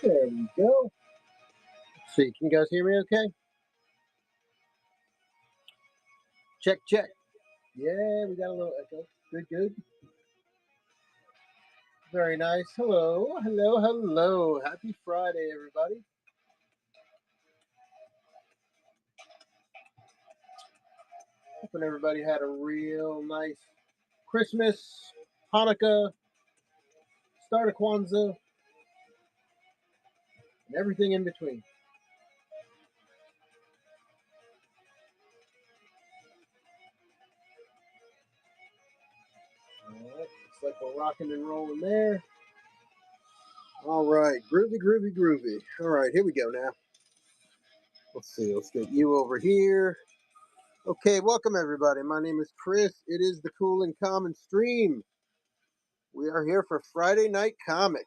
There we go. Let's see, can you guys hear me okay? Check, check. Yeah, we got a little echo. Good, good. Very nice. Hello, hello, hello. Happy Friday, everybody. Hoping everybody had a real nice Christmas, Hanukkah, start of Kwanzaa, and everything in between. All right, looks like we're rocking and rolling there. All right, groovy, groovy, groovy. All right, here we go now. Let's see, let's get you over here. Okay, welcome everybody. My name is Chris. It is the Cool and Common Stream. We are here for Friday Night Comics.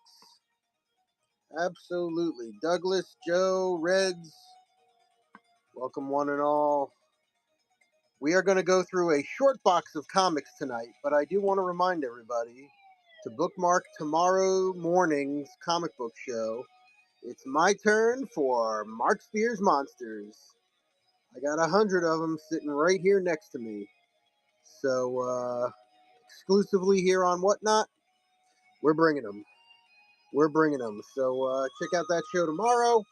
Absolutely. Douglas, Joe, Reds, welcome one and all. We are going to go through a short box of comics tonight, but I do want to remind everybody to bookmark tomorrow morning's comic book show. It's my turn for Mark Spears Monsters. I got 100 of them sitting right here next to me. So, exclusively here on Whatnot, we're bringing them. We're bringing them. So, check out that show tomorrow.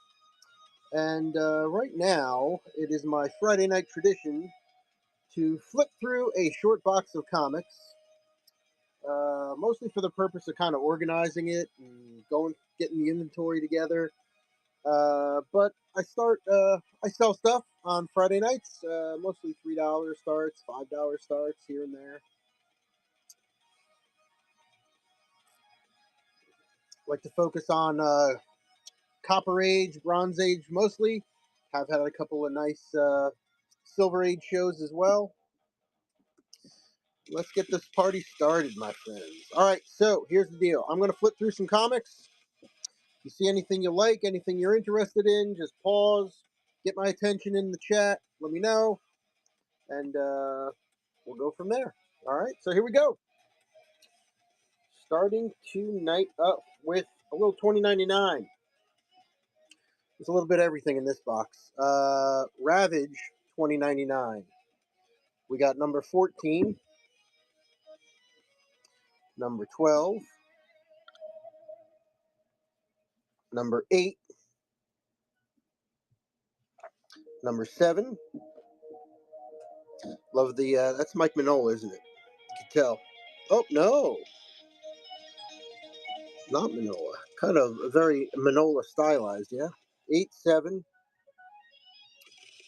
And right now, it is my Friday night tradition to flip through a short box of comics, mostly for the purpose of kind of organizing it and getting the inventory together. But I sell stuff on Friday nights, mostly $3 starts, $5 starts here and there. Like to focus on Copper Age, Bronze Age mostly. I've had a couple of nice Silver Age shows as well. Let's get this party started, my friends. All right, so here's the deal. I'm going to flip through some comics. If you see anything you like, anything you're interested in, just pause, get my attention in the chat, let me know, and we'll go from there. All right, so here we go. Starting tonight up with a little $20.99. There's a little bit of everything in this box. Ravage, $20.99. We got number 14, number 12, number 8, number 7. Love the, that's Mike Mignola, isn't it? You can tell. Oh, no. Not Mignola. Kind of very Mignola stylized, yeah? 8, 7.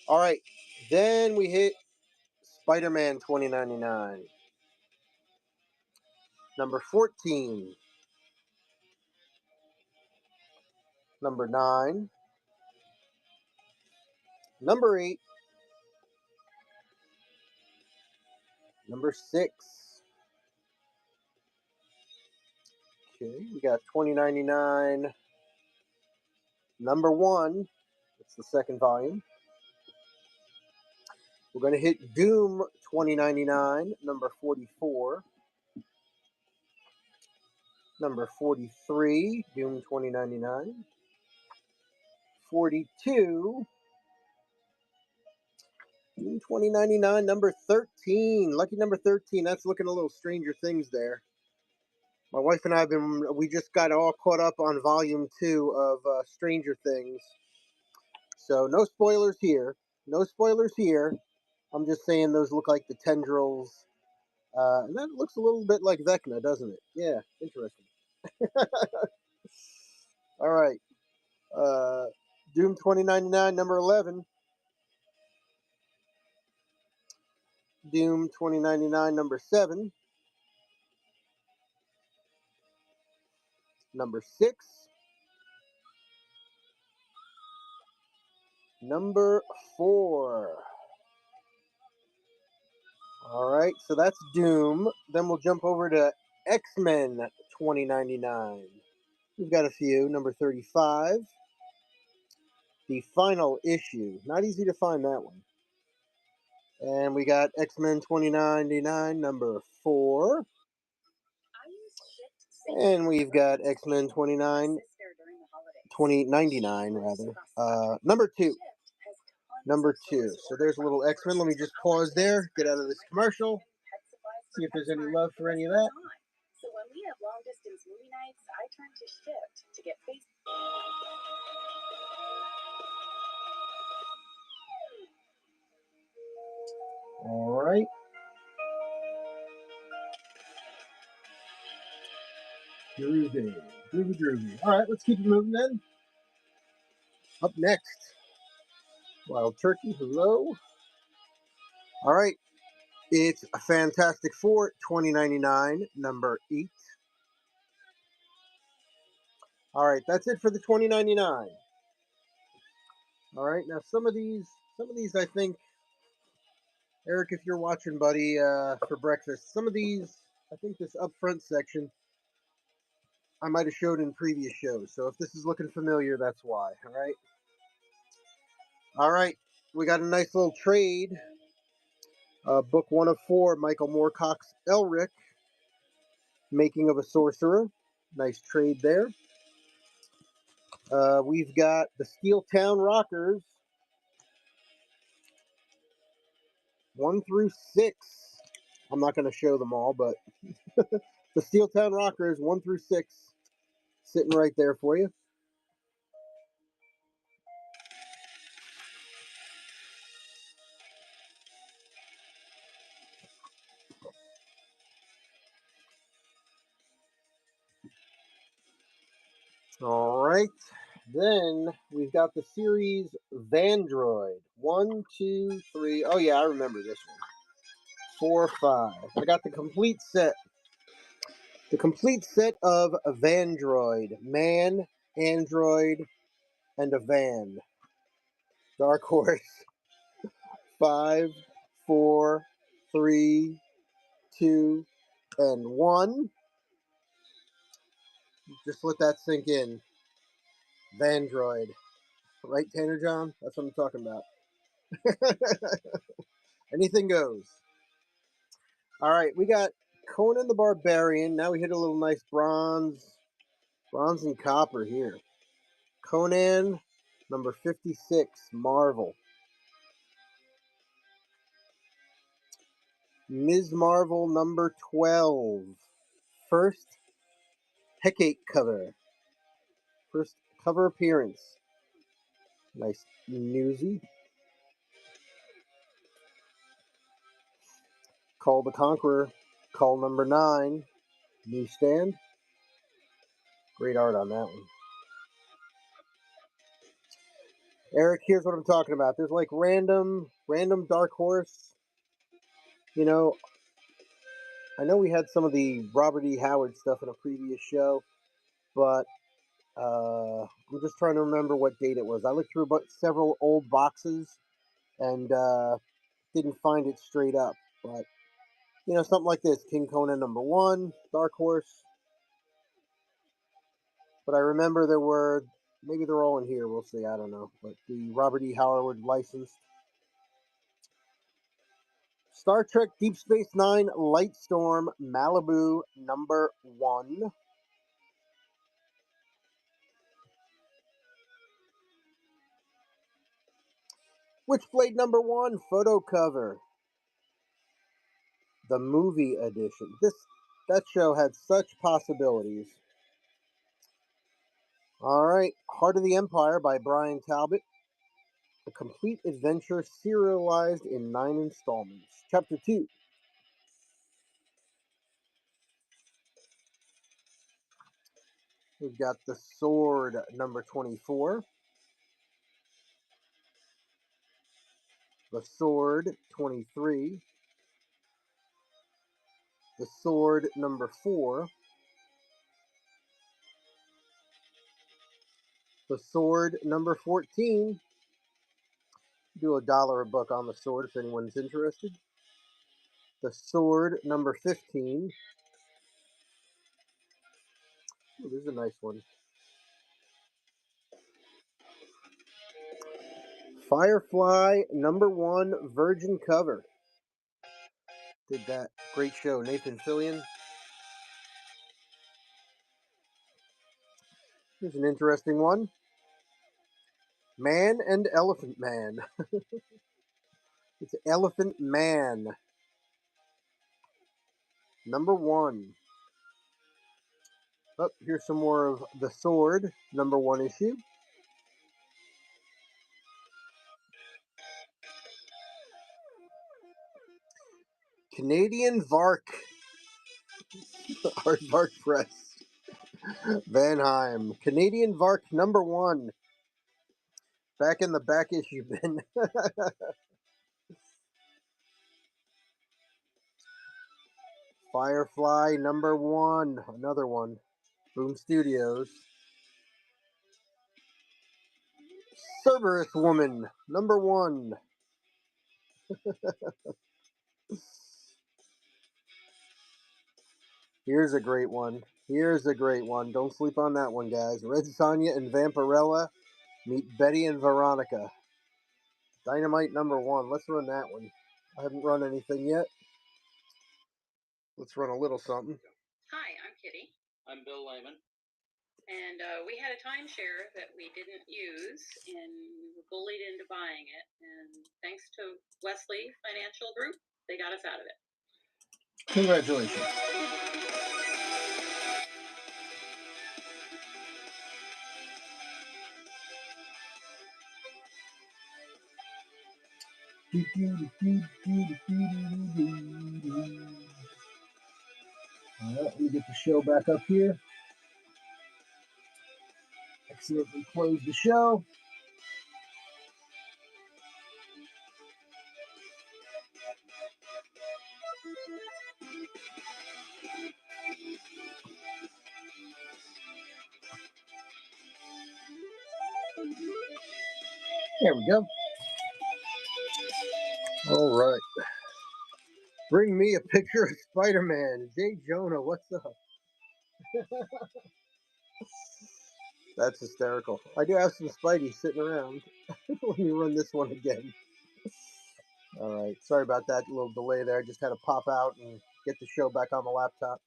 All right. Then we hit Spider-Man, $20.99. Number 14. Number 9. Number 8. Number 6. Okay, we got $20.99. Number 1. It's the second volume. We're going to hit Doom, $20.99. Number 44. Number 43, Doom, $20.99. 42, Doom, $20.99. Number 13, lucky number 13. That's looking a little Stranger Things there. My wife and I we just got all caught up on volume 2 of Stranger Things. So no spoilers here. No spoilers here. I'm just saying those look like the tendrils. And that looks a little bit like Vecna, doesn't it? Yeah, interesting. All right. Doom, $20.99, number 11. Doom, $20.99, number 7. Number 6. Number 4. All right, so that's Doom. Then we'll jump over to X-Men, $20.99. We've got a few. Number 35. The Final Issue. Not easy to find that one. And we got X-Men, $20.99, number 4. And we've got X-Men 29, 2099 rather. Number two. Number two. So there's a little X-Men. Let me just pause there, get out of this commercial, see if there's any love for any of that. So when we have long distance movie nights, I turn to Shipt to get face. All right. Groovy. Groovy, groovy. All right, let's keep it moving then. Up next, Wild Turkey. Hello. All right. It's a Fantastic Four 2099, number 8. All right, that's it for the 2099. All right, now some of these I think, Eric, if you're watching, buddy, for breakfast, some of these, I think this up front section, I might have showed in previous shows. So if this is looking familiar, that's why. All right. All right, we got a nice little trade. Book 1 of 4, Michael Moorcock's Elric, Making of a Sorcerer. Nice trade there. We've got the Steel Town Rockers, 1 through 6. I'm not going to show them all, but the Steel Town Rockers, 1 through 6, sitting right there for you. All right. Then we've got the series Vandroid. 1, 2, 3. Oh, yeah, I remember this one. 4, 5. I got the complete set. The complete set of Vandroid. Man, Android, and a van. Dark Horse. 5, 4, 3, 2, and 1. Just let that sink in. Vandroid. Right, Tanner John? That's what I'm talking about. Anything goes. All right, we got Conan the Barbarian. Now we hit a little nice bronze and copper here. Conan, number 56, Marvel. Ms. Marvel, number 12. First Hecate cover. First cover appearance. Nice newsy. Call the Conqueror. Call number 9. Newsstand. Great art on that one. Eric, here's what I'm talking about. There's like random Dark Horse. You know, I know we had some of the Robert E. Howard stuff in a previous show, but I'm just trying to remember what date it was. I looked through several old boxes and didn't find it straight up. But, you know, something like this. King Conan number 1, Dark Horse. But I remember there were, maybe they're all in here, we'll see, I don't know. But the Robert E. Howard licensed. Star Trek Deep Space Nine Lightstorm Malibu number 1. Witchblade number 1 photo cover. The movie edition. That show had such possibilities. All right, Heart of the Empire by Brian Talbot. A complete adventure serialized in 9 installments. Chapter 2. We've got The Sword number 24. The Sword 23. The Sword number 4. The Sword number 14. Do $1 a book on The Sword if anyone's interested. The Sword number 15. Oh, this is a nice one. Firefly number 1 Virgin cover. Did that great show, Nathan Fillion. Here's an interesting one. Man and Elephant Man. It's Elephant Man. Number 1. Oh, here's some more of The Sword, number 1 issue. Canadian Vark. Aardvark Press. Vanheim. Canadian Vark number 1. Back in the back issue bin. Firefly number 1. Another one. Boom Studios. Cerberus Woman number 1. Here's a great one. Don't sleep on that one, guys. Red Sonja and Vampirella meet Betty and Veronica. Dynamite number 1. Let's run that one. I haven't run anything yet. Let's run a little something. Hi, I'm Kitty. I'm Bill Lyman. And we had a timeshare that we didn't use, and we were bullied into buying it. And thanks to Wesley Financial Group, they got us out of it. Congratulations. Alright, let me get the show back up here. Accidentally close the show. There we go. All right. Bring me a picture of Spider-Man. Jay Jonah, what's up? That's hysterical. I do have some Spidey sitting around. Let me run this one again. All right. Sorry about that little delay there. I just had to pop out and get the show back on the laptop.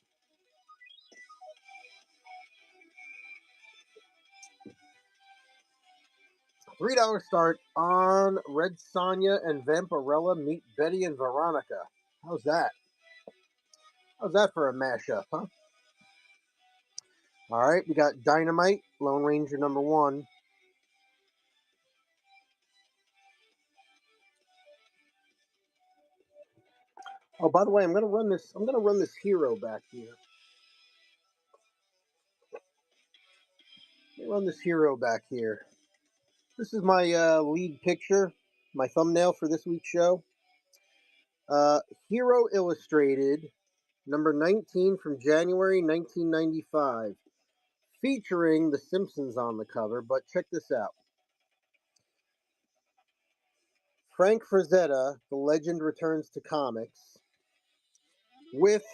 $3 start on Red Sonja and Vampirella meet Betty and Veronica. How's that? How's that for a mashup, huh? All right, we got Dynamite, Lone Ranger number 1. Oh, by the way, I'm gonna run this hero back here. Let me run this hero back here. This is my lead picture, my thumbnail for this week's show. Hero Illustrated, number 19 from January 1995, featuring The Simpsons on the cover. But check this out. Frank Frazetta, the legend, returns to comics with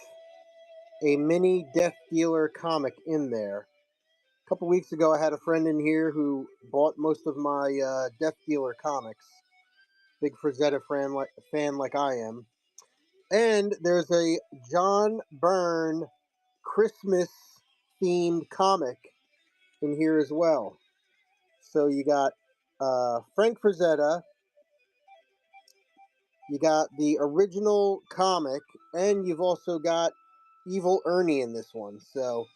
a mini Death Dealer comic in there. A couple weeks ago, I had a friend in here who bought most of my Death Dealer comics. Big Frazetta fan like I am. And there's a John Byrne Christmas themed comic in here as well. So you got Frank Frazetta, you got the original comic, and you've also got Evil Ernie in this one. So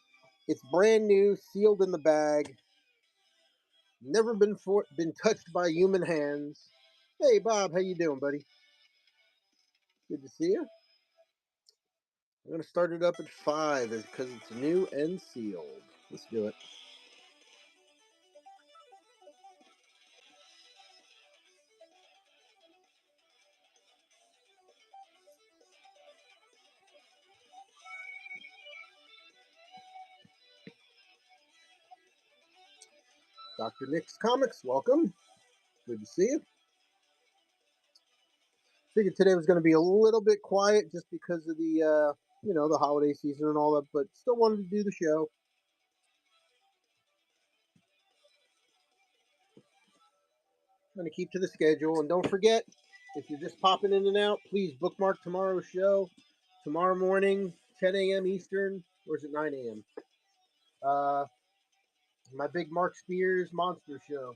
it's brand new, sealed in the bag, never been touched by human hands. Hey Bob, how you doing, buddy? Good to see you. I'm gonna start it up at 5 because it's new and sealed. Let's do it. Dr. Nick's Comics, welcome. Good to see you. Figured today was going to be a little bit quiet just because of the, the holiday season and all that, but still wanted to do the show. Trying to keep to the schedule. And don't forget, if you're just popping in and out, please bookmark tomorrow's show. Tomorrow morning, 10 a.m. Eastern, or is it 9 a.m.? My big Mark Spears Monster Show.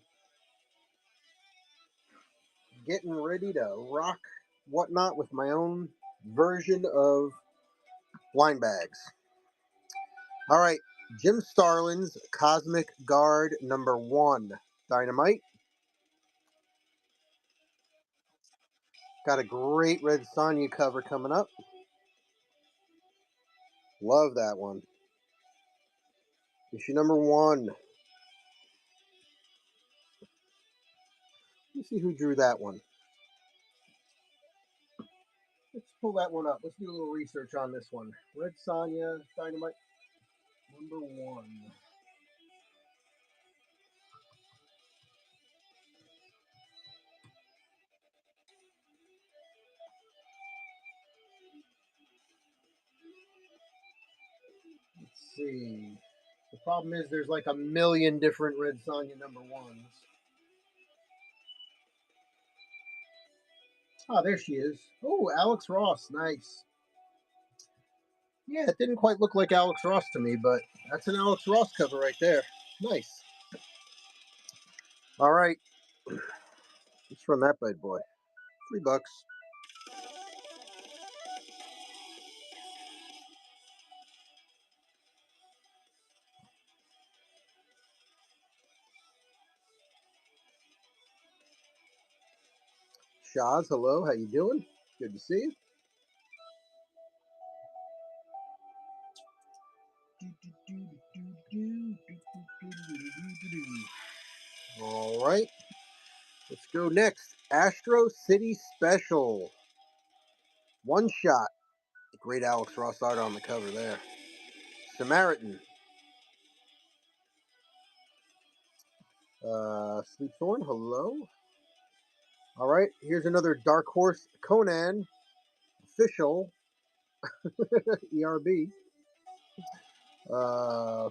getting ready to rock whatnot with my own version of blind bags. All right, Jim Starlin's Cosmic Guard #1 Dynamite. Got a great Red Sonja cover coming up. Love that one. Issue #1. Let's see who drew that one. Let's pull that one up. Let's do a little research on this one. Red Sonja Dynamite #1. Let's see. The problem is there's like a million different Red Sonja #1s. Oh, there she is. Oh, Alex Ross. Nice. Yeah, it didn't quite look like Alex Ross to me, but that's an Alex Ross cover right there. Nice. All right. Let's run that bad boy. $3. Shaz, hello. How you doing? Good to see you. All right. Let's go next. Astro City Special. One shot. Great Alex Ross art on the cover there. Samaritan. Sleepthorn, hello. All right, here's another Dark Horse Conan official ERB.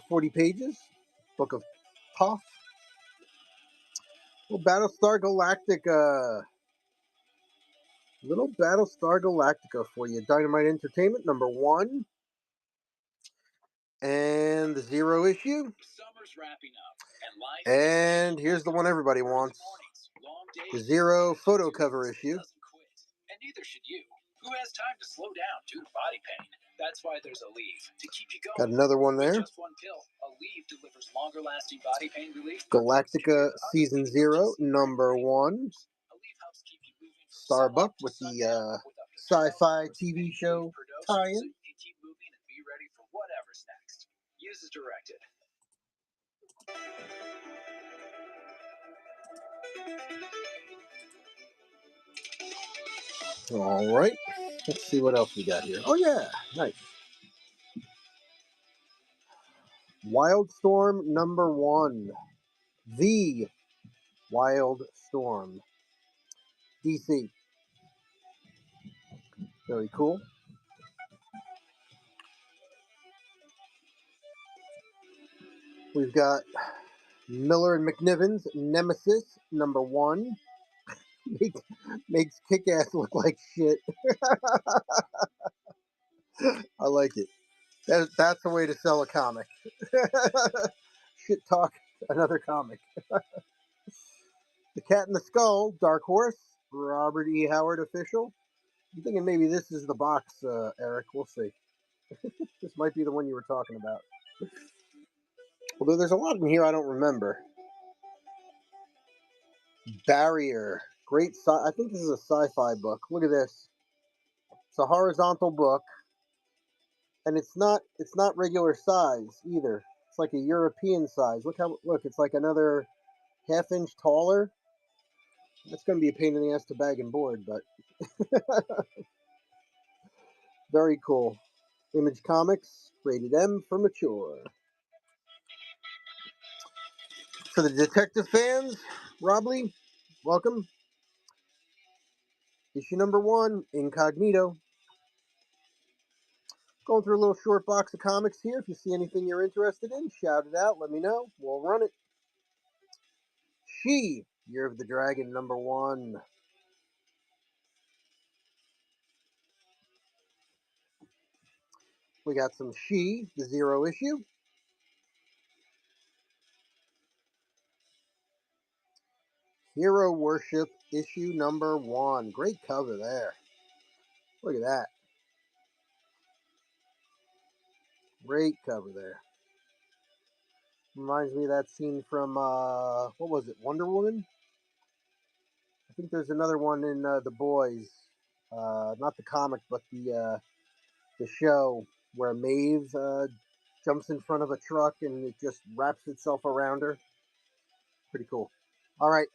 40 pages. Book of Puff. Little Battlestar Galactica. Little Battlestar Galactica for you. Dynamite Entertainment #1. And the Zero issue. Summer's wrapping up. And here's the one everybody wants. The Zero photo cover issue. And neither should you. Who has time to slow down due to body pain? That's why there's Aleve to keep you going. Got another one there. Just one pill. Aleve delivers longer lasting body pain relief. Galactica Season 0 #1. Starbuck with the sci-fi TV show tie-in. So you can keep moving and be ready for whatever's next. Use as directed. All right. Let's see what else we got here. Oh, yeah. Nice. Wildstorm #1. The Wildstorm. DC. Very cool. We've got Miller and McNiven's Nemesis #1. Makes Kick-Ass look like shit. I like it. That's the way to sell a comic. Shit talk, another comic. The Cat in the Skull, Dark Horse, Robert E. Howard official. I'm thinking maybe this is the box, Eric. We'll see. This might be the one you were talking about. Although there's a lot in here I don't remember. Barrier. Great I think this is a sci-fi book. Look at this. It's a horizontal book. And it's not regular size either. It's like a European size. Look, it's like another half-inch taller. That's going to be a pain in the ass to bag and board, but very cool. Image Comics, rated M for mature. For the detective fans, Rob Lee, welcome. Issue #1, Incognito. Going through a little short box of comics here. If you see anything you're interested in, shout it out. Let me know. We'll run it. She, Year of the Dragon #1. We got some She, the Zero issue. Hero Worship, issue number 1. Great cover there. Look at that. Great cover there. Reminds me of that scene from, what was it, Wonder Woman? I think there's another one in The Boys. Not the comic, but the show where Maeve jumps in front of a truck and it just wraps itself around her. Pretty cool. All right.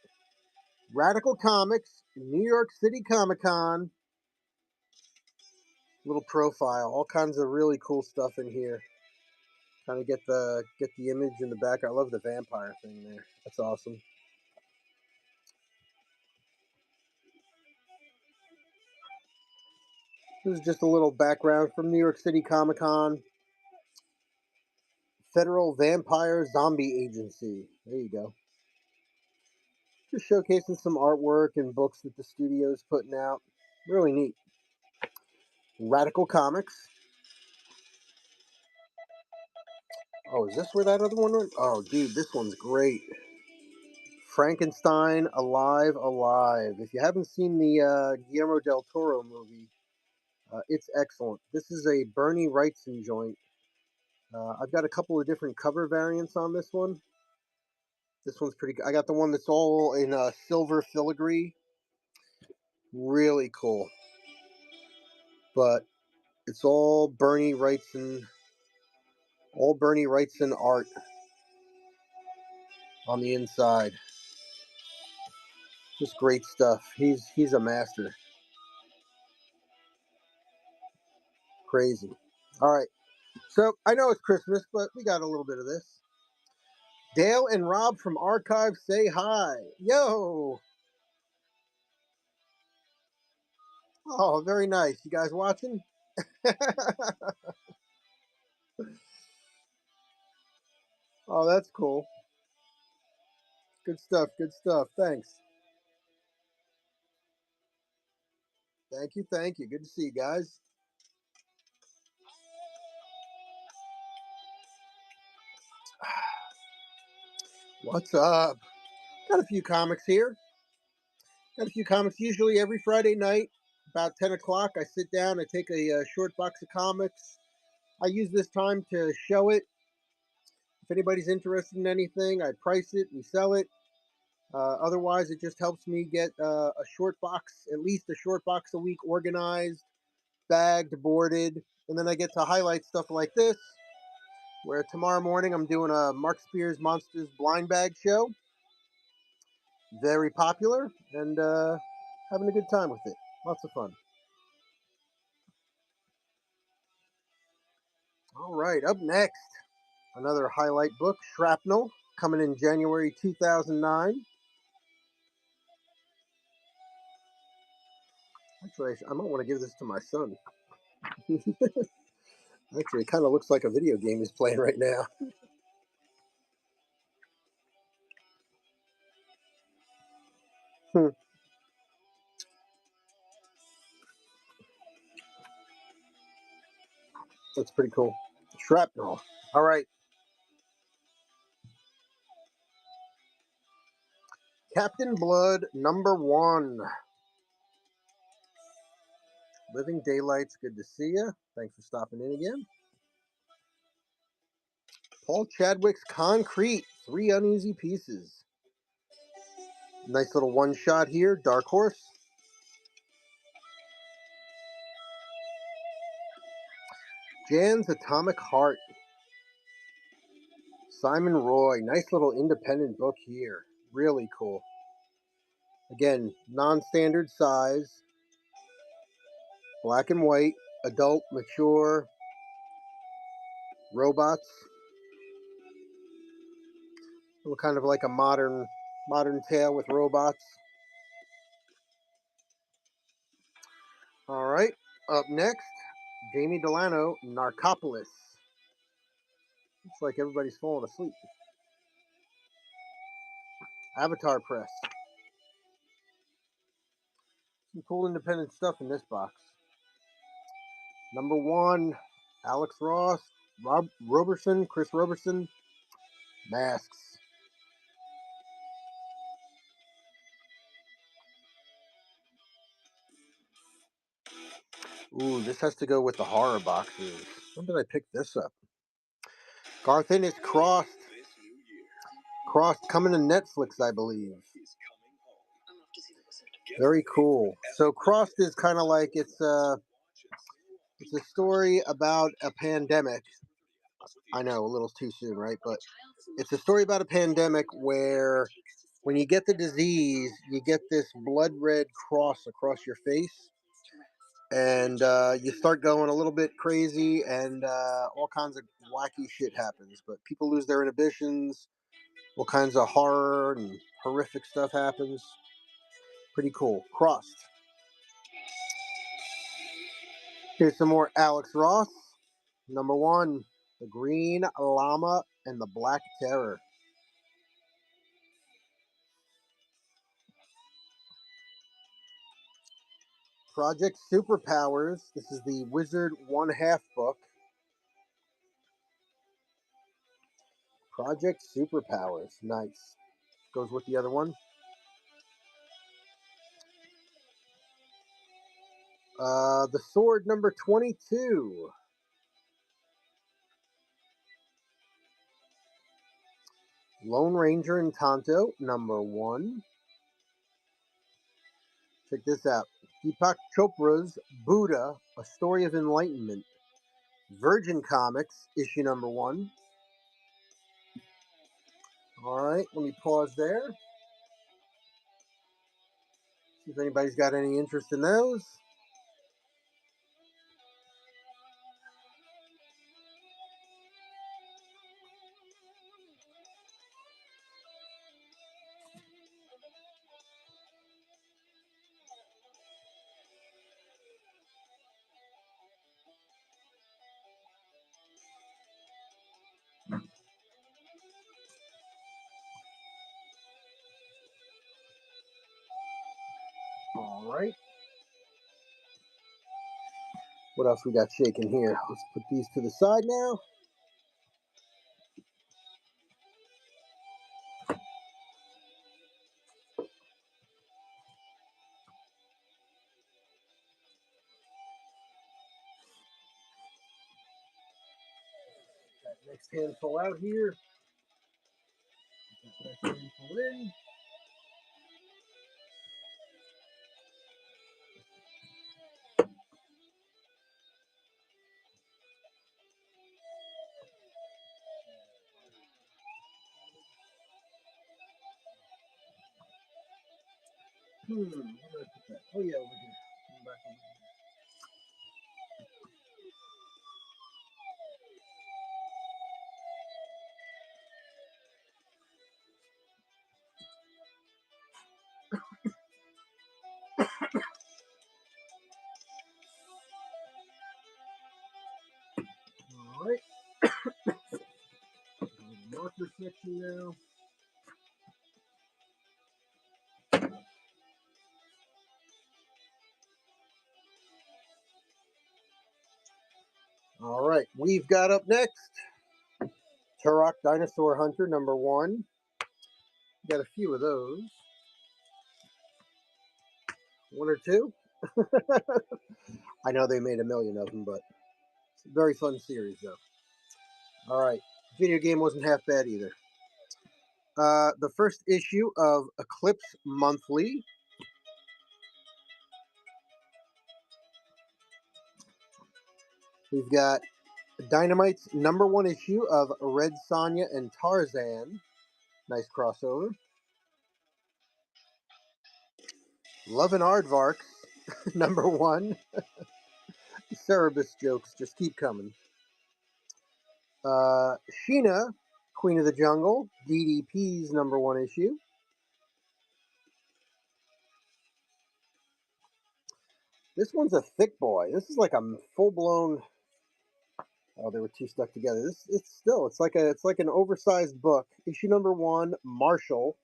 Radical Comics, New York City Comic Con. Little profile. All kinds of really cool stuff in here. Kind of get the image in the back. I love the vampire thing there. That's awesome. This is just a little background from New York City Comic Con. Federal Vampire Zombie Agency. There you go. Just showcasing some artwork and books that the studio's putting out. Really neat. Radical Comics. Oh, is this where that other one went? Oh, dude, this one's great. Frankenstein Alive, Alive. If you haven't seen the Guillermo del Toro movie, it's excellent. This is a Bernie Wrightson joint. I've got a couple of different cover variants on this one. This one's pretty good. I got the one that's all in silver filigree. Really cool. But it's all Bernie Wrightson art on the inside. Just great stuff. He's a master. Crazy. All right. So I know it's Christmas, but we got a little bit of this. Dale and Rob from Archive say hi. Yo. Oh, very nice. You guys watching? Oh, that's cool. Good stuff. Good stuff. Thanks. Thank you. Thank you. Good to see you guys. What's up? Got a few comics here. Got a few comics. Usually every Friday night, about 10 o'clock, I sit down. I take a short box of comics. I use this time to show it. If anybody's interested in anything, I price it, we sell it. Otherwise, it just helps me get a short box, at least a short box a week, organized, bagged, boarded. And then I get to highlight stuff like this, where tomorrow morning I'm doing a Mark Spears Monsters blind bag show. Very popular, and having a good time with it. Lots of fun. All right, up next, another highlight book, Shrapnel, coming in January 2009. Actually, I might want to give this to my son. Actually, it kind of looks like a video game he's playing right now. That's pretty cool. Shrapnel. All right. Captain Blood #1. Living Daylights, good to see you. Thanks for stopping in again. Paul Chadwick's Concrete, 3 uneasy pieces. Nice little one shot here, Dark Horse. Jan's Atomic Heart. Simon Roy, nice little independent book here. Really cool. Again, non-standard size. Black and white, adult, mature, robots. Kind of like a modern tale with robots. All right. Up next, Jamie Delano, Narcopolis. Looks like everybody's falling asleep. Avatar Press. Some cool independent stuff in this box. #1, Alex Ross, Chris Roberson, Masks. Ooh, this has to go with the horror boxes. When did I pick this up? Garth Ennis Crossed. Crossed coming to Netflix, I believe. Very cool. So Crossed is kind of like it's a story about a pandemic. I know, a little too soon, right? But it's a story about a pandemic where when you get the disease, you get this blood red cross across your face, and you start going a little bit crazy, and all kinds of wacky shit happens. But people lose their inhibitions. All kinds of horror and horrific stuff happens. Pretty cool. Crossed. Here's some more Alex Ross. Number one, The Green Llama and the Black Terror. Project Superpowers. This is the Wizard 1/2 book. Project Superpowers. Nice. Goes with the other one. The Sword number 22. Lone Ranger and Tonto number 1. Check this out. Deepak Chopra's Buddha, A Story of Enlightenment. Virgin Comics, issue number 1. All right, let me pause there. See if anybody's got any interest in those. All right. What else we got shaking here? Let's put these to the side now. Got next handful out here. Next handful in. Where did I put that? Oh yeah, over here. Come back over here. All right. Marker section now. All right, we've got up next Turok Dinosaur Hunter number 1. Got a few of those. 1 or 2. I know they made a million of them, but it's a very fun series, though. All right, video game wasn't half bad either. The first issue of Eclipse Monthly. We've got Dynamite's number 1 issue of Red Sonja and Tarzan. Nice crossover. Love and Aardvarks, number 1. Cerebus jokes just keep coming. Sheena, Queen of the Jungle, DDP's number 1 issue. This one's a thick boy. This is like a full blown. Oh, they were too stuck together. It's like an oversized book. Issue number 1, Marshall.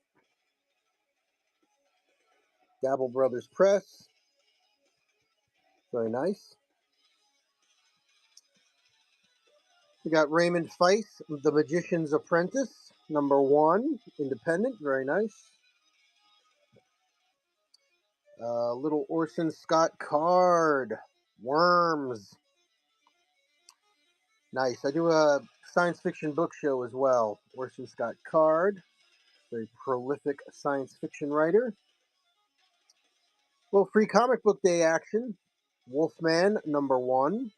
Dabble Brothers Press. Very nice. We got Raymond Feist, The Magician's Apprentice, number 1, independent. Very nice. Little Orson Scott Card. Worms. Nice. I do a science fiction book show as well. Orson Scott Card, very prolific science fiction writer. Well, free comic book day action. Wolfman #1.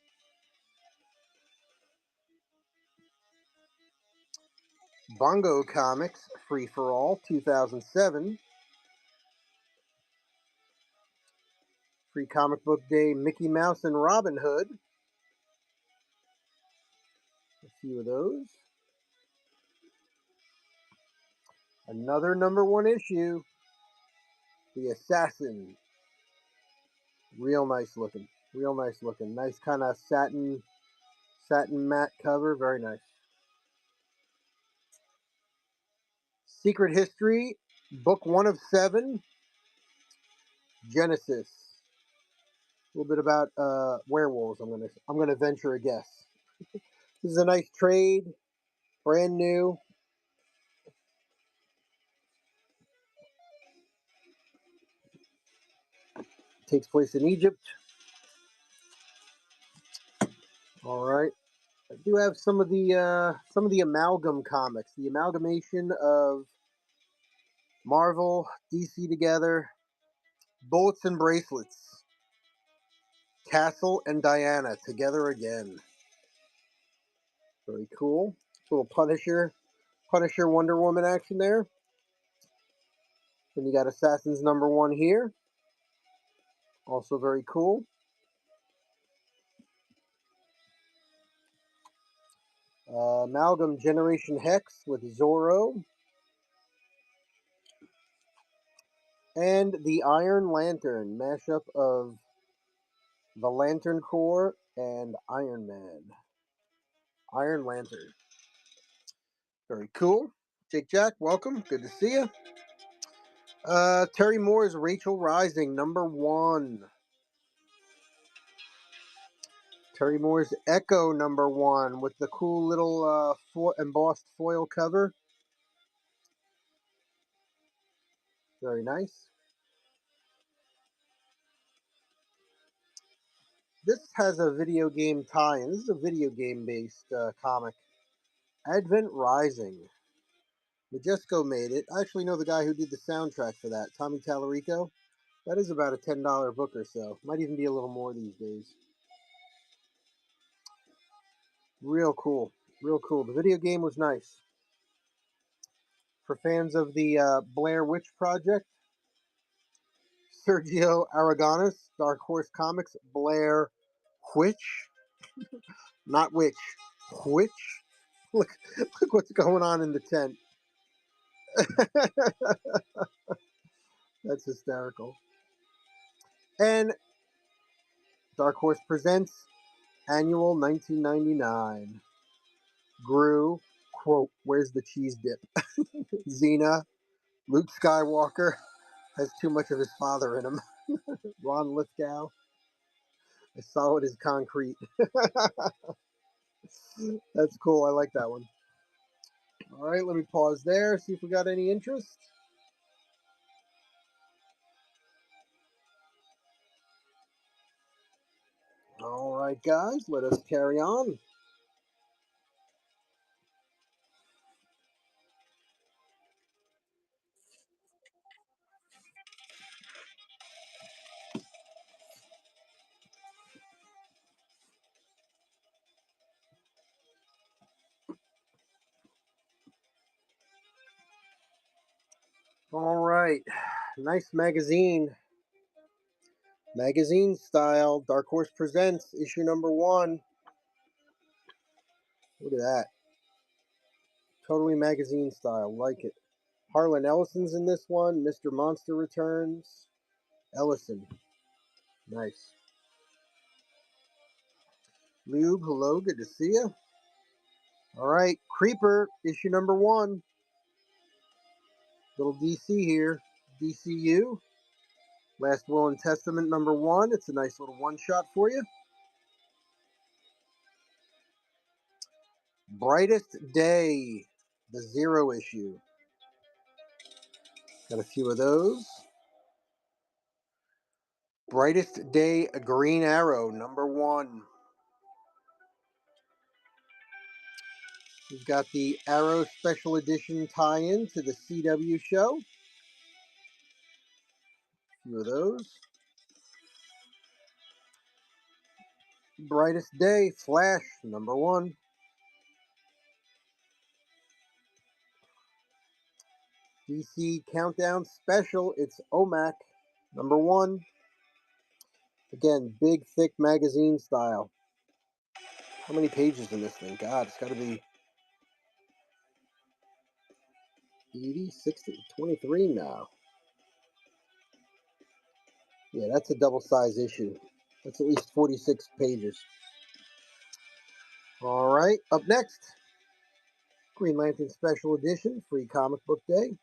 Bongo Comics Free for All 2007. Free comic book day Mickey Mouse and Robin Hood. A few of those. Another #1 issue. The Assassin. Real nice looking. Real nice looking. Nice kind of satin matte cover. Very nice. Secret History, book 1 of 7. Genesis. A little bit about werewolves. I'm gonna venture a guess. This is a nice trade, brand new. Takes place in Egypt. All right. I do have some of the amalgam comics, the amalgamation of Marvel, DC together, Bullets and Bracelets, Castle and Diana together again. Very cool. Little Punisher Wonder Woman action there. Then you got Assassins #1 here. Also very cool. Amalgam Generation Hex with Zorro. And the Iron Lantern, mashup of the Lantern Corps and Iron Man. Iron Lantern. Very cool. Jake Jack, welcome. Good to see you. Terry Moore's Rachel Rising #1. Terry Moore's Echo #1 with the cool little embossed foil cover. Very nice. This has a video game tie-in. This is a video game-based comic. Advent Rising. Majesco made it. I actually know the guy who did the soundtrack for that, Tommy Tallarico. That is about a $10 book or so. Might even be a little more these days. Real cool. Real cool. The video game was nice. For fans of the Blair Witch Project, Sergio Aragonis, Dark Horse Comics, Blair Witch. Not Witch. Witch. Look what's going on in the tent. That's hysterical. And Dark Horse presents Annual 1999. Gru, quote, where's the cheese dip? Xena, Luke Skywalker has too much of his father in him. Ron Lithgow, as solid as concrete. That's cool. I like that one. All right, let me pause there, see if we got any interest. All right, guys, let us carry on. All right, nice magazine. Magazine style. Dark Horse presents issue #1. Look at that. Totally magazine style. Like it. Harlan Ellison's in this one. Mr. Monster returns. Ellison. Nice. Lube, hello. Good to see you. All right. Creeper, issue #1. Little DC here. DCU. Last Will and Testament #1. It's a nice little one-shot for you. Brightest Day. The Zero issue. Got a few of those. Brightest Day Green Arrow, #1. We've got the Arrow Special Edition tie-in to the CW show. A few of those. Brightest Day Flash, #1. DC Countdown Special, it's OMAC, #1. Again, big, thick magazine style. How many pages in this thing? God, it's got to be 80, 60, 23 now. Yeah, that's a double-size issue. That's at least 46 pages. All right, up next, Green Lantern Special Edition, Free Comic Book Day.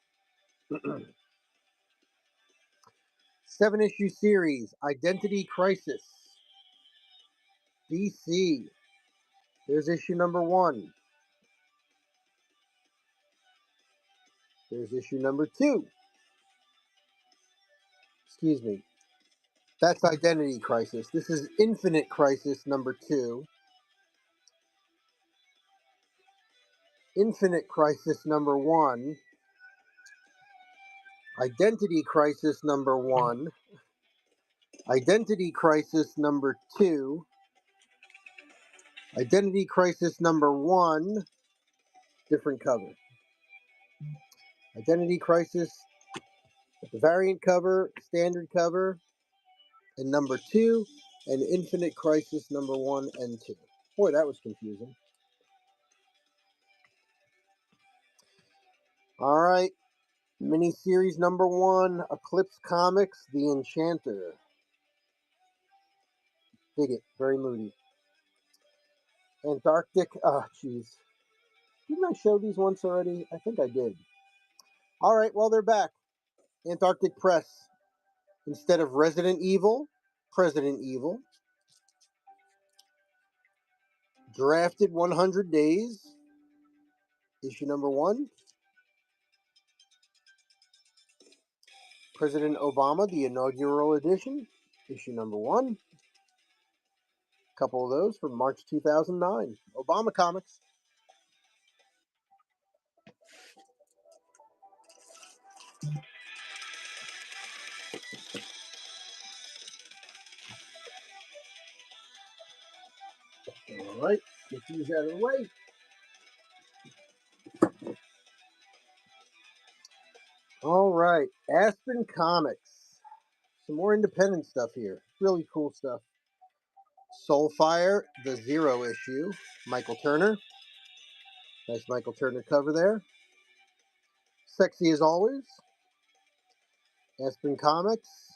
7-issue series, Identity Crisis. DC. There's issue #1. There's issue #2. Excuse me. That's Identity Crisis. This is Infinite Crisis #2. Infinite Crisis #1. Identity Crisis #1. Identity Crisis #2. Identity Crisis #1. Different cover. Identity Crisis, the variant cover, standard cover, and #2, and Infinite Crisis #1 and 2. Boy, that was confusing. All right, miniseries #1, Eclipse Comics, The Enchanter. Dig it, very moody. Antarctic, jeez. Didn't I show these once already? I think I did. All right, well, they're back. Antarctic Press. Instead of Resident Evil, President Evil. Drafted 100 Days. Issue #1. President Obama, the inaugural edition. Issue #1. Couple of those from March 2009. Obama Comics. All right, get these out of the way. All right, Aspen Comics. Some more independent stuff here. Really cool stuff. Soulfire, the 0 issue. Michael Turner. Nice Michael Turner cover there. Sexy as always. Aspen Comics.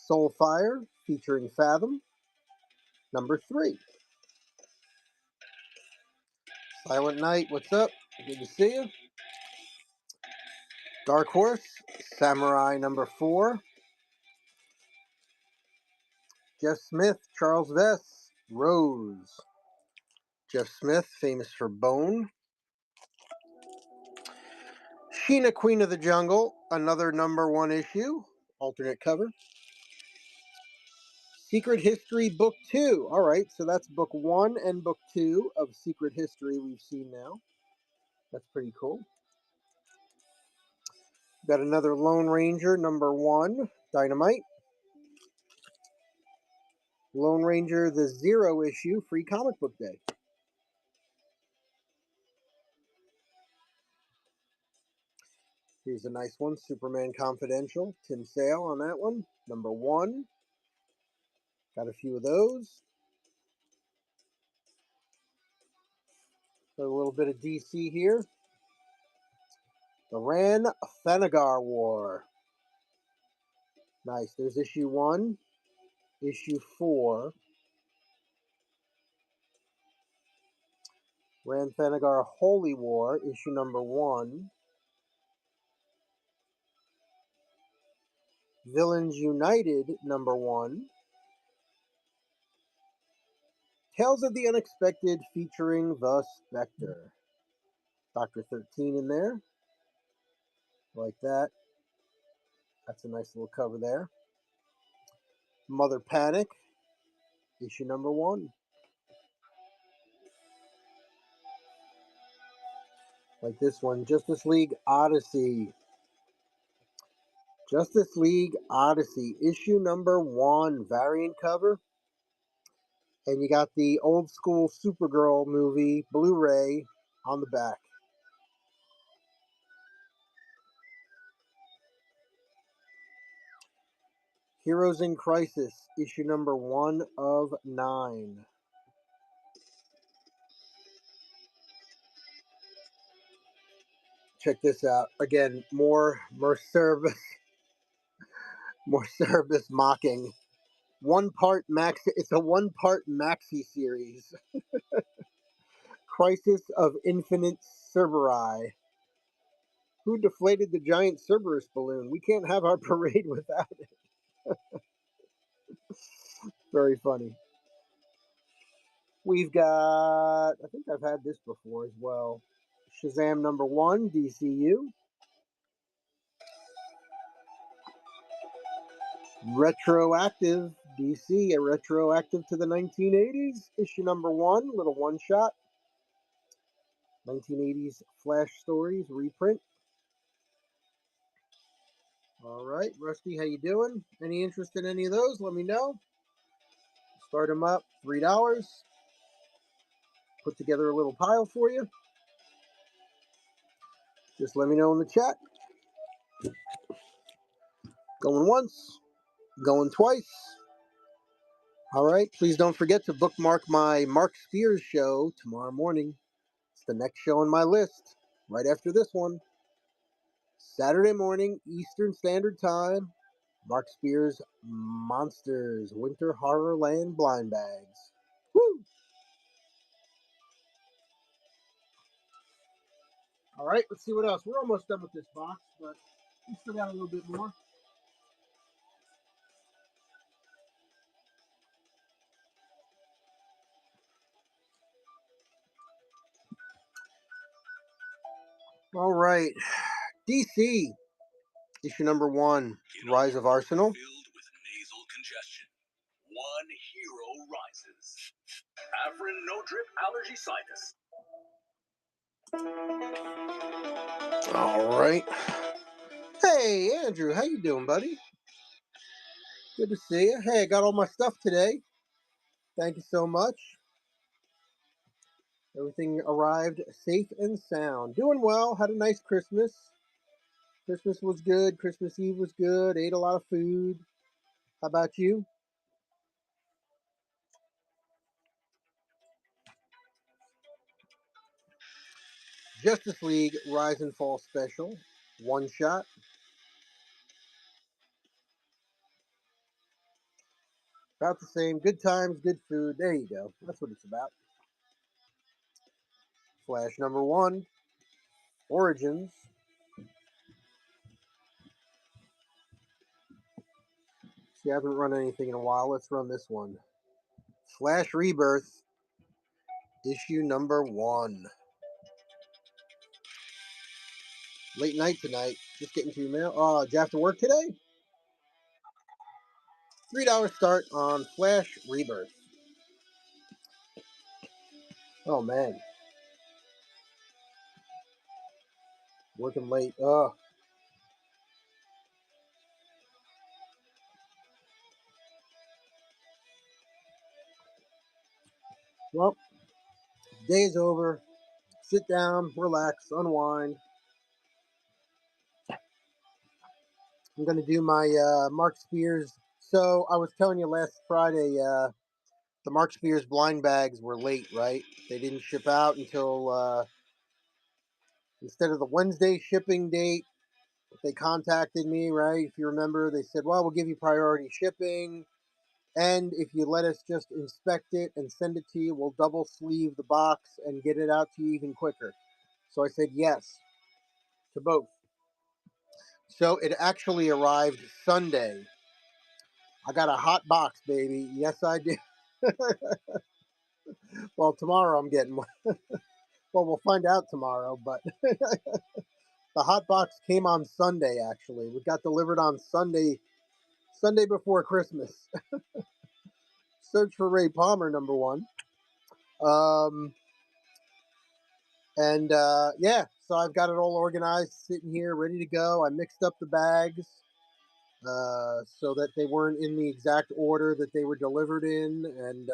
Soulfire, featuring Fathom. #3. Silent Night, what's up? Good to see you. Dark Horse, Samurai #4. Jeff Smith, Charles Vess, Rose. Jeff Smith, famous for Bone. Sheena, Queen of the Jungle, another #1 issue, alternate cover. Secret History Book 2. All right, so that's Book 1 and Book 2 of Secret History we've seen now. That's pretty cool. Got another Lone Ranger #1, Dynamite. Lone Ranger, the 0 issue, Free Comic Book Day. Here's a nice one, Superman Confidential. Tim Sale on that one, #1. Got a few of those. Got a little bit of DC here. The Rann Thanagar War. Nice. There's issue 1, issue 4. Rann Thanagar Holy War, issue #1. Villains United, #1. Tales of the Unexpected, featuring the Spectre. Dr. 13 in there. Like that. That's a nice little cover there. Mother Panic, issue number 1. Like this one, Justice League Odyssey. Justice League Odyssey, issue number 1, variant cover. And you got the old school Supergirl movie Blu-ray on the back. Heroes in Crisis, issue number 1 of 9. Check this out. Again, more Mercervis, more service mocking. It's a one-part maxi series. Crisis of Infinite Cerberi. Who deflated the giant Cerberus balloon? We can't have our parade without it. Very funny. We've got, I think I've had this before as well. Shazam number 1, DCU. Retroactive, DC, a retroactive to the 1980s. Issue number 1, little one-shot. 1980s Flash Stories reprint. All right, Rusty, how you doing? Any interest in any of those? Let me know. Start them up, $3. Put together a little pile for you. Just let me know in the chat. Going once, going twice. All right, please don't forget to bookmark my Mark Spears show tomorrow morning. It's the next show on my list, right after this one. Saturday morning, Eastern Standard Time. Mark Spears Monsters Winter Horrorland Blind Bags. Woo! All right, let's see what else. We're almost done with this box, but we still got a little bit more. All right, DC, issue number 1, Rise of Arsenal. Filled with nasal congestion. One hero rises. Afrin No Drip Allergy Sinus. All right. Hey, Andrew, how you doing, buddy? Good to see you. Hey, I got all my stuff today. Thank you so much. Everything arrived safe and sound. Doing well. Had a nice Christmas. Christmas was good. Christmas Eve was good. Ate a lot of food. How about you? Justice League Rise and Fall Special. One shot. About the same. Good times, good food. There you go. That's what it's about. Flash number 1. Origins. See, I haven't run anything in a while. Let's run this one. Flash Rebirth. Issue number 1. Late night tonight. Just getting to your mail. Oh, did you have to work today? $3 start on Flash Rebirth. Oh, man. Working late. Well, day is over. Sit down, relax, unwind. I'm going to do my Mark Spears. So I was telling you last Friday, the Mark Spears blind bags were late, right? They didn't ship out until instead of the Wednesday shipping date. They contacted me, right? If you remember, they said, well, we'll give you priority shipping. And if you let us just inspect it and send it to you, we'll double sleeve the box and get it out to you even quicker. So I said yes to both. So it actually arrived Sunday. I got a hot box, baby. Yes, I did. Well, tomorrow I'm getting one. Well, we'll find out tomorrow, but the hot box came on Sunday, actually. We got delivered on Sunday Sunday before Christmas. Search for Ray Palmer, #1. Yeah, so I've got it all organized, sitting here, ready to go. I mixed up the bags so that they weren't in the exact order that they were delivered in, and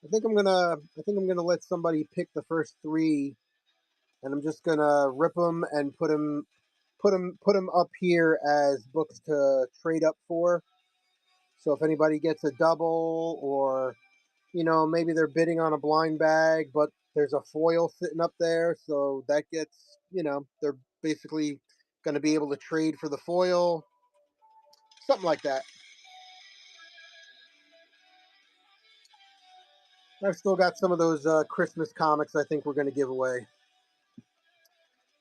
I think I'm gonna let somebody pick the first three, and I'm just gonna rip them and put them up here as books to trade up for. So if anybody gets a double, or maybe they're bidding on a blind bag, but there's a foil sitting up there, so that gets, they're basically going to be able to trade for the foil, something like that. I've still got some of those Christmas comics I think we're going to give away.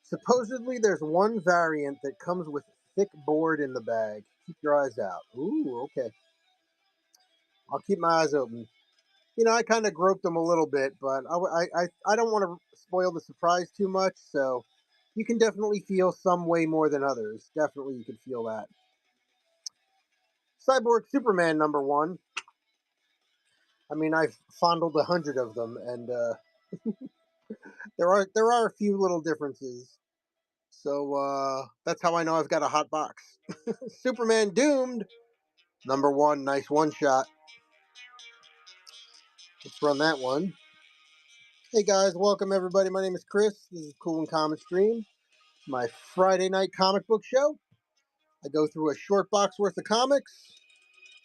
Supposedly, there's one variant that comes with thick board in the bag. Keep your eyes out. Ooh, okay. I'll keep my eyes open. I kind of groped them a little bit, but I don't want to spoil the surprise too much. So you can definitely feel some way more than others. Definitely, you can feel that. Cyborg Superman #1. I mean, I've fondled 100 of them, and there are a few little differences. So that's how I know I've got a hot box. Superman Doomed #1. Nice one shot. Let's run that one. Hey guys, welcome everybody. My name is Chris. This is Cool and Common Stream, my Friday night comic book show. I go through a short box worth of comics,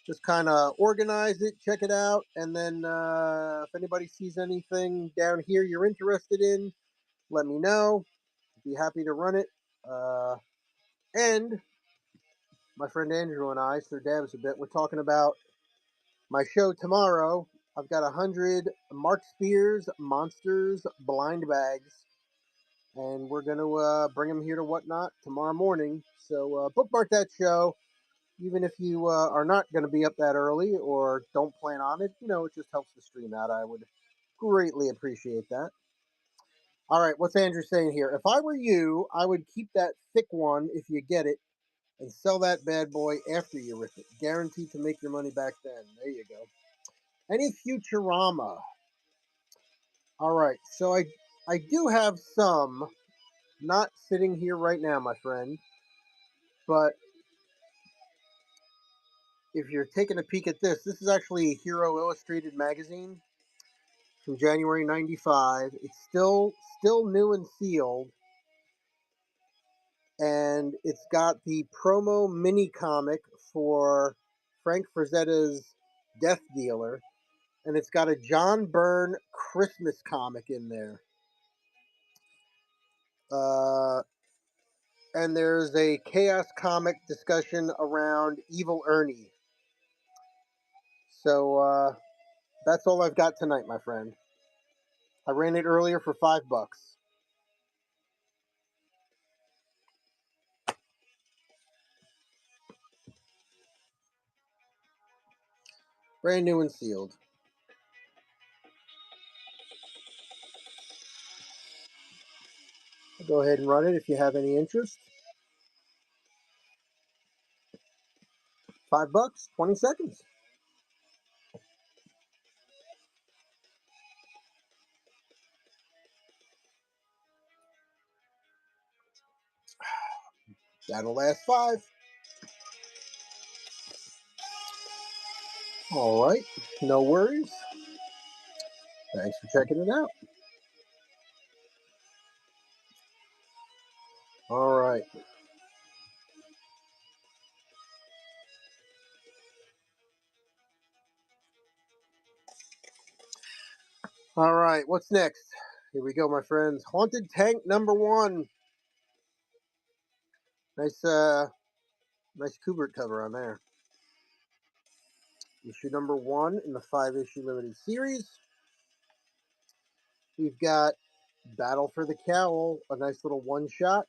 just kind of organize it, check it out, and then if anybody sees anything down here you're interested in, let me know. I'd be happy to run it. And my friend Andrew and I, Sir Dabs a bit, we're talking about my show tomorrow. I've got 100 Mark Spears Monsters blind bags, and we're going to bring them here to Whatnot tomorrow morning. So bookmark that show. Even if you are not going to be up that early or don't plan on it, it just helps the stream out. I would greatly appreciate that. All right, what's Andrew saying here? If I were you, I would keep that thick one if you get it and sell that bad boy after you rip it. Guaranteed to make your money back then. There you go. Any Futurama? All right, so I do have some, not sitting here right now, my friend, but if you're taking a peek at this is actually a Hero Illustrated magazine from January '95. It's still new and sealed, and it's got the promo mini comic for Frank Frazetta's Death Dealer, and it's got a John Byrne Christmas comic in there. And there's a Chaos comic discussion around Evil Ernie. So that's all I've got tonight, my friend. I ran it earlier for $5. Brand new and sealed. I'll go ahead and run it if you have any interest. $5, 20 seconds. That'll last 5. All right, no worries. Thanks for checking it out. All right. All right, what's next? Here we go, my friends. Haunted Tank #1. Nice Kubert cover on there. Issue #1 in the 5-issue limited series. We've got Battle for the Cowl, a nice little one-shot.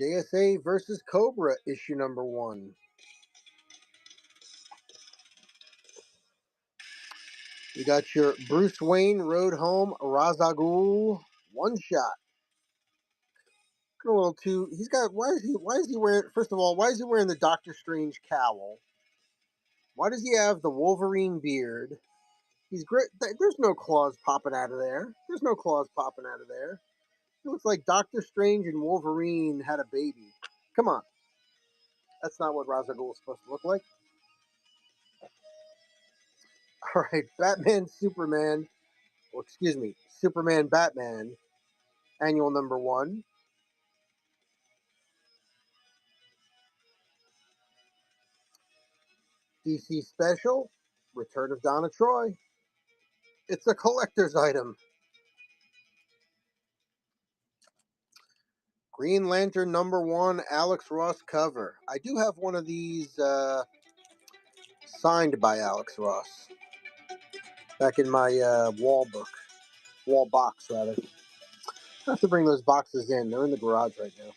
JSA versus Cobra, issue #1. We got your Bruce Wayne Road Home Ra's al Ghul one-shot. A little too. He's got. Why is he wearing? First of all, why is he wearing the Doctor Strange cowl? Why does he have the Wolverine beard? He's great. There's no claws popping out of there. There's no claws popping out of there. It looks like Doctor Strange and Wolverine had a baby. Come on. That's not what Ra's al Ghul is supposed to look like. All right, Batman, Superman, or excuse me, Superman, Batman, annual number 1. DC Special, Return of Donna Troy. It's a collector's item. Green Lantern number 1, Alex Ross cover. I do have one of these signed by Alex Ross back in my wall box rather. I have to bring those boxes in. They're in the garage right now.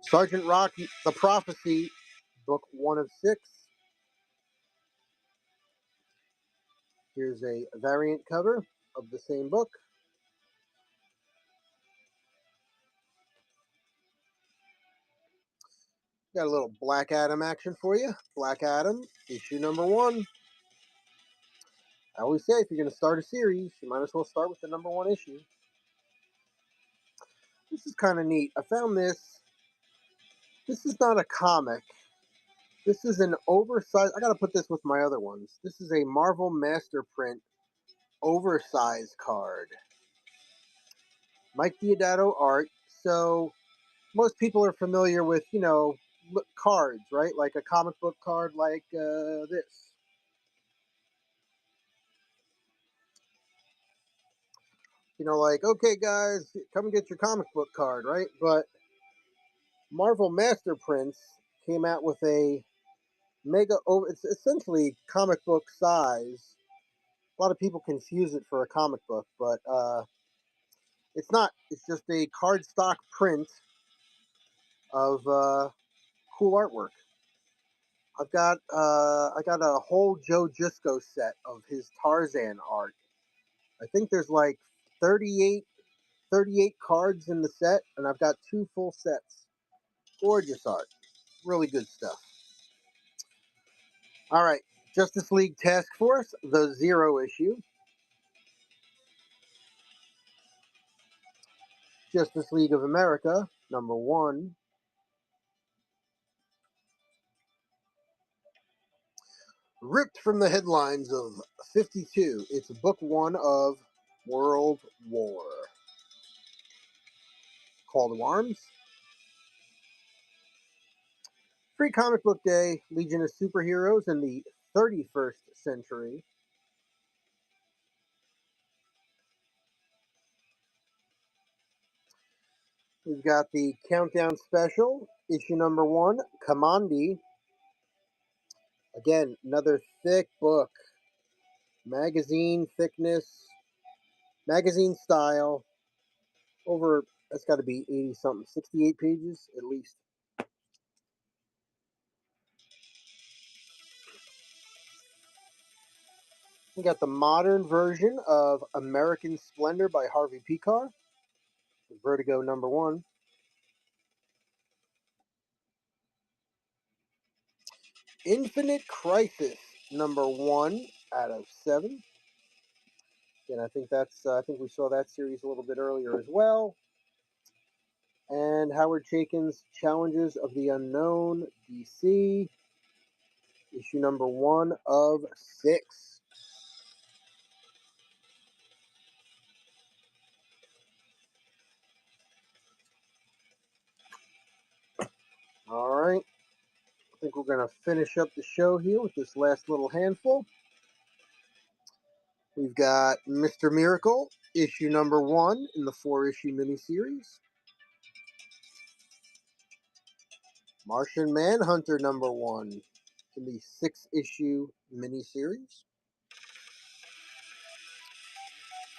Sergeant Rock, The Prophecy, book 1 of 6. Here's a variant cover of the same book. Got a little Black Adam action for you. Black Adam, issue number 1. I always say if you're going to start a series, you might as well start with the number 1 issue. This is kind of neat. I found this. This is not a comic. This is an oversized. I got to put this with my other ones. This is a Marvel Master Print oversized card. Mike Diodato art. So most people are familiar with, cards, right? Like a comic book card like this. Like, okay, guys, come and get your comic book card, right? But Marvel Master Prints came out with a mega, it's essentially comic book size. A lot of people confuse it for a comic book, but it's not. It's just a cardstock print of cool artwork. I got a whole Joe Gisco set of his Tarzan art. I think there's like 38 cards in the set, and I've got 2 full sets. Gorgeous art. Really good stuff. All right. Justice League Task Force, the 0 issue. Justice League of America, number 1. Ripped from the headlines of 52, it's book 1 of World War. Call to Arms. Free Comic Book Day, Legion of Superheroes in the 31st century. We've got the Countdown Special, issue number 1, Kamandi. Again, another thick book. Magazine thickness, magazine style. That's got to be 80 something, 68 pages at least. We got the modern version of American Splendor by Harvey Pekar. Vertigo number 1. Infinite Crisis number 1 out of 7. And I think we saw that series a little bit earlier as well. And Howard Chaykin's Challenges of the Unknown, DC, issue number 1 of 6. All right. I think we're going to finish up the show here with this last little handful. We've got Mr. Miracle, issue number 1 in the 4-issue miniseries. Martian Manhunter number 1 in the 6-issue miniseries.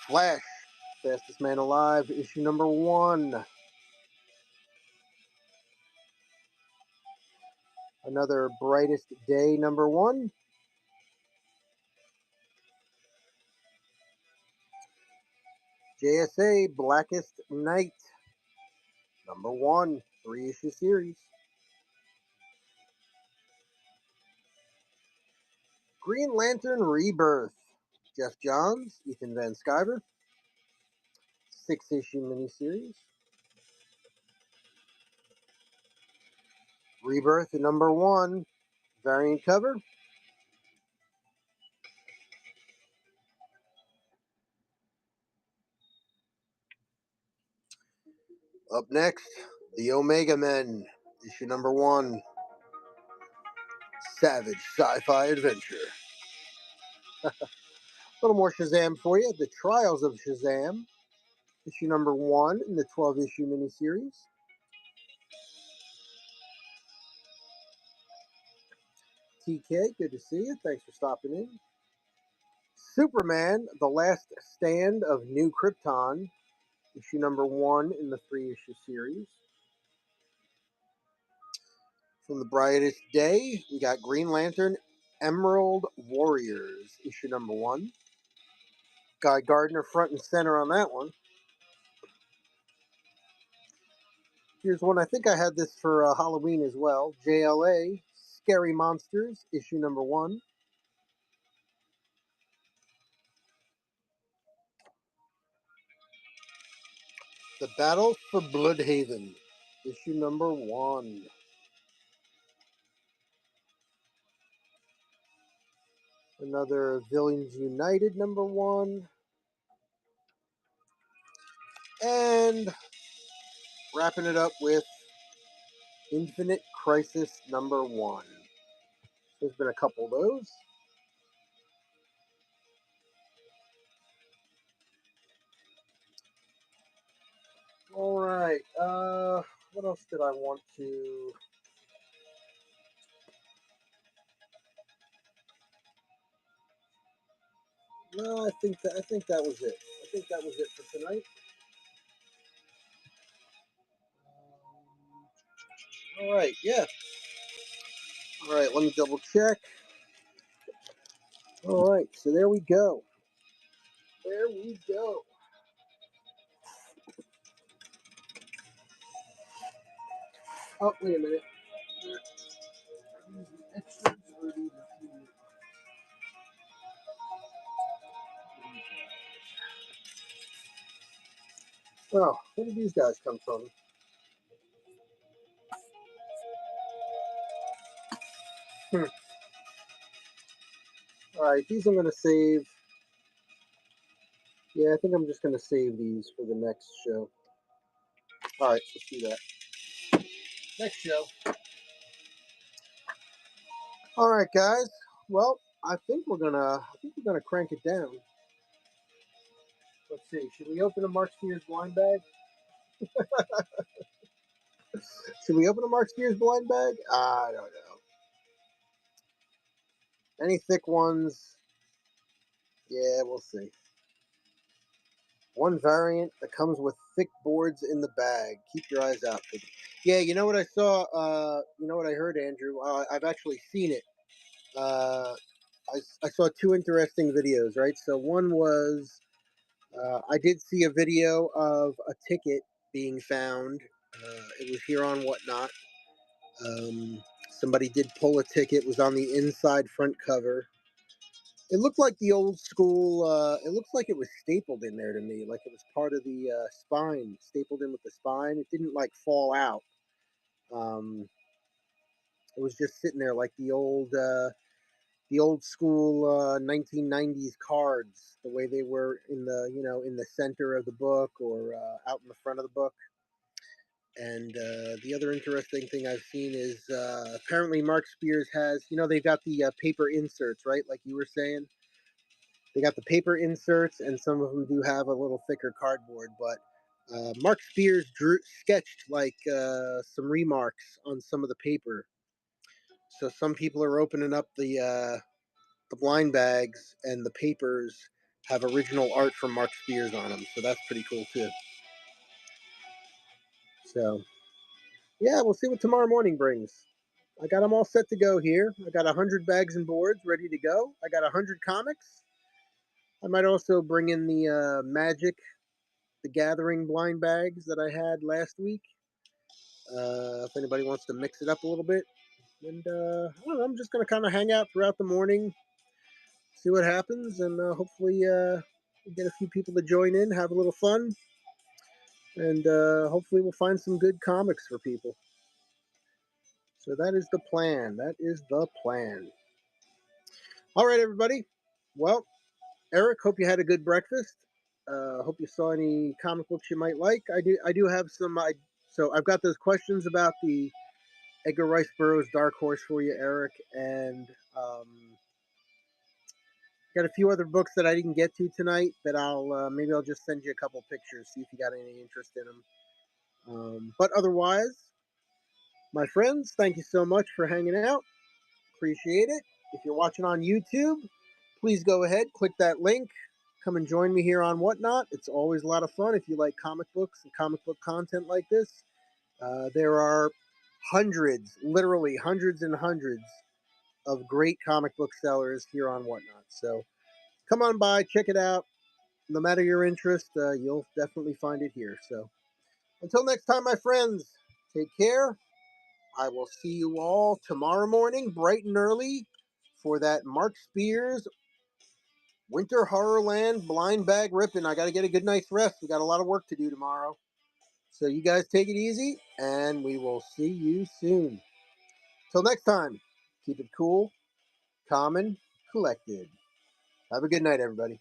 Flash, Fastest Man Alive, issue number 1. Another Brightest Day number 1. JSA, Blackest Night. number 1, 3-issue series. Green Lantern Rebirth. Jeff Johns, Ethan Van Sciver. 6-issue miniseries. Rebirth number 1, variant cover. Up next, the Omega Men, issue number 1, Savage Sci-Fi Adventure. A little more Shazam for you. The Trials of Shazam, issue number 1 in the 12-issue miniseries. TK, good to see you. Thanks for stopping in. Superman, The Last Stand of New Krypton, issue number 1 in the 3-issue series. From the brightest day, we got Green Lantern Emerald Warriors, issue number 1. Guy Gardner front and center on that one. Here's one, I think I had this for Halloween as well. JLA, Scary Monsters, issue number 1. The Battle for Bloodhaven, issue number 1. Another Villains United, number 1. And wrapping it up with Infinite Crisis number 1. There's been a couple of those. All right. What else did I want to? No, I think that was it. I think that was it for tonight. All right. Yeah. All right. Let me double check. All right. So there we go. There we go. Oh, wait a minute. Oh, where did these guys come from? All right, these I'm going to save. Yeah, I think I'm just going to save these for the next show. All right, let's do that. Next show. All right, guys. Well, I think we're gonna crank it down. Let's see. Should we open a Mark Spears blind bag? Should we open a Mark Spears blind bag? I don't know. Any thick ones? Yeah, we'll see. One variant that comes with thick boards in the bag. Keep your eyes out for them. Yeah, you know what I saw? You know what I heard, Andrew? I've actually seen it. I saw two interesting videos, right? So one was I did see a video of a ticket being found. It was here on Whatnot. Somebody did pull a ticket. It was on the inside front cover. It looked like the old school. It looks like it was stapled in there to me, like it was part of the spine, stapled in with the spine. It didn't like fall out. Um, it was just sitting there like the old school 1990s cards, the way they were in the in the center of the book or out in the front of the book. And the other interesting thing I've seen is apparently Mark Spears has, they've got the paper inserts, right? Like you were saying, they got the paper inserts, and some of them do have a little thicker cardboard. But Mark Spears sketched like some remarks on some of the paper. So some people are opening up the blind bags, and the papers have original art from Mark Spears on them. So that's pretty cool too. So yeah, we'll see what tomorrow morning brings. I got them all set to go here. I got 100 bags and boards ready to go. I got 100 comics. I might also bring in the Magic, the Gathering blind bags that I had last week. if anybody wants to mix it up a little bit. And I don't know, I'm just going to kind of hang out throughout the morning, see what happens, and hopefully get a few people to join in, have a little fun, and hopefully we'll find some good comics for people. So that is the plan. That is the plan. All right, everybody. Well, Eric, hope you had a good breakfast. Hope you saw any comic books you might like. I do have some. So I've got those questions about the Edgar Rice Burroughs Dark Horse for you, Eric, and got a few other books that I didn't get to tonight that maybe I'll just send you a couple pictures, see if you got any interest in them. But otherwise, my friends, thank you so much for hanging out. Appreciate it. If you're watching on YouTube, please go ahead, click that link. Come and join me here on Whatnot. It's always a lot of fun if you like comic books and comic book content like this. There are hundreds, literally hundreds and hundreds of great comic book sellers here on Whatnot. So come on by, check it out. No matter your interest, you'll definitely find it here. So until next time, my friends, take care. I will see you all tomorrow morning, bright and early, for that Mark Spears Winter Horrorland blind bag ripping. I got to get a good night's rest. We got a lot of work to do tomorrow. So you guys take it easy, and we will see you soon. Till next time, keep it cool, calm, and collected. Have a good night, everybody.